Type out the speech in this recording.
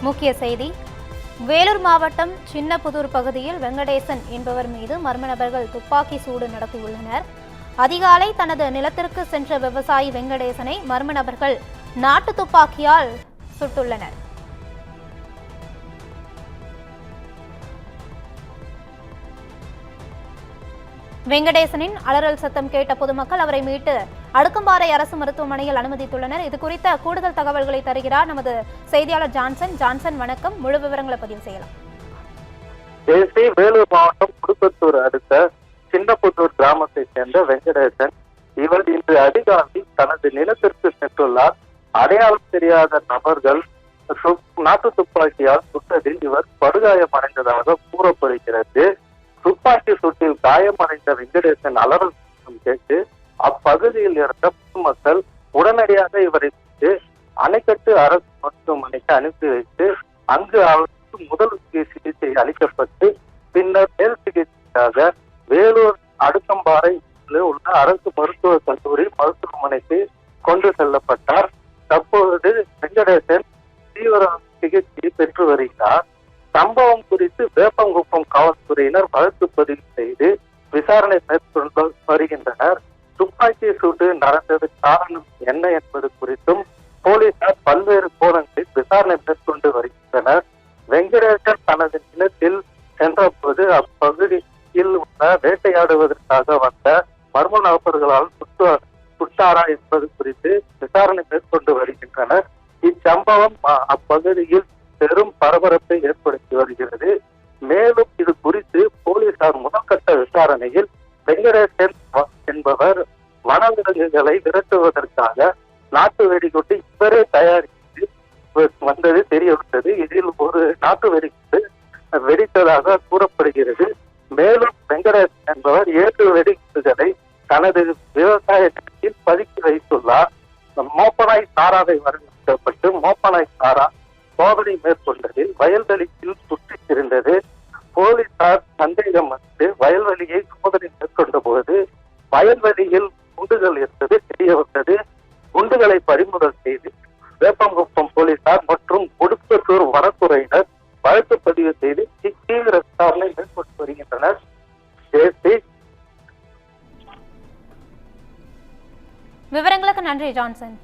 முக்கிய செய்தி. வேலூர் மாவட்டம் சின்னப்புதூர் பகுதியில் வெங்கடேசன் என்பவர் மீது மர்ம நபர்கள் துப்பாக்கி சூடு நடத்தியுள்ளனர். அதிகாலை தனது நிலத்திற்கு சென்ற விவசாயி வெங்கடேசனை மர்ம நபர்கள் நாட்டு துப்பாக்கியால் சுட்டுள்ளனர். வெங்கடேசனின் அலறல் சத்தம் கேட்ட பொதுமக்கள் அவரை மீட்டு அடுக்கம்பாறை அரசு மருத்துவமனையில் அனுமதித்துள்ளனர். இது குறித்த கூடுதல் தகவல்களை தருகிறார் நமது செய்தியாளர் ஜான்சன். ஜான்சன், வணக்கம். முழு விவரங்களை பதிவு செய்யலாம். வேலூர் மாவட்டம் குடும்பத்தூர் அடுத்த சின்னப்புதூர் கிராமத்தை சேர்ந்த வெங்கடேசன் இவர் இன்று அதிகாலை தனது நிலத்திற்கு சென்றுள்ளார். அடையாளம் தெரியாத நபர்கள் நாட்டு துப்பாக்கியால் சுட்டதில் இவர் படுகாயமடைந்ததாக கூறப்படுகிறது. துப்பாக்கி சூட்டில் காயமடைந்த வெங்கடேசன் அலறல் கேட்டு அப்பகுதியில் இருந்த பொதுமக்கள் உடனடியாக இவரை அணைக்கட்டு அரசு மருத்துவமனைக்கு அனுப்பி வைத்து அங்கு அவருக்கு முதல் சிகிச்சை அளிக்கப்பட்டு பின்னர் மேல் சிகிச்சைக்காக வேலூர் அடுக்கம்பாறை உள்ள அரசு மருத்துவக் கல்லூரி மருத்துவமனைக்கு கொண்டு செல்லப்பட்டார். தற்பொழுது வெங்கடேசன் தீவிர சிகிச்சை பெற்று வருகிறார். சம்பவம் குறித்து வேப்பங்குப்பம் காவல்துறையினர் வழக்கு பதிவு செய்து விசாரணை மேற்கொண்டு வருகின்றனர். துப்பாக்கி சூடு நடந்தது காரணம் என்ன என்பது குறித்தும் போலீசார் பல்வேறு கோணங்களில் விசாரணை மேற்கொண்டு வருகின்றனர். வெங்கடேசன் தனது நிலத்தில் சென்றபோது அப்பகுதியில் உள்ள வேட்டையாடுவதற்காக வந்த மர்ம நபர்களால் சுட்டாரா என்பது குறித்து விசாரணை மேற்கொண்டு வருகின்றனர். இச்சம்பவம் அப்பகுதியில் பெரும் பரபரப்பை ஏற்படுத்தி வருகிறது. மேலும் இது குறித்து போலீசார் முதற்கட்ட விசாரணையில் வெங்கடேசன் என்பவர் வனவிலங்குகளை விரட்டுவதற்காக நாட்டு வெடிகுண்டு இவரே தயாரித்து வந்தது தெரியவந்தது. இதில் ஒரு நாட்டு வெடிகுண்டு வெடித்ததாக கூறப்படுகிறது. மேலும் வெங்கடேசன் என்பவர் 7 வெடிகுண்டுகளை தனது விவசாய நிலத்தில் பதுக்கி வைத்துள்ளார். மோப்பனாய் சாராவை வரவேற்கப்பட்டு மோப்பனாய் சாரா சோதனை மேற்கொண்டதில் வயல்வெளியில் சுற்றித் திரிந்தது. போலீசார் சந்தேகம் வந்து வயல்வெளியை சோதனை மேற்கொண்ட போது வயல்வெளியில் குண்டுகள் இருந்தது தெரிய வந்தது. குண்டுகளை பறிமுதல் செய்து வேப்பங்குப்பம் போலீசார் மற்றும் குடும்பத்தூர் வனத்துறையினர் வழக்கு பதிவு செய்து தீவிர விசாரணை மேற்கொண்டு வருகின்றனர். விவரங்களுக்கு நன்றி ஜான்சன்.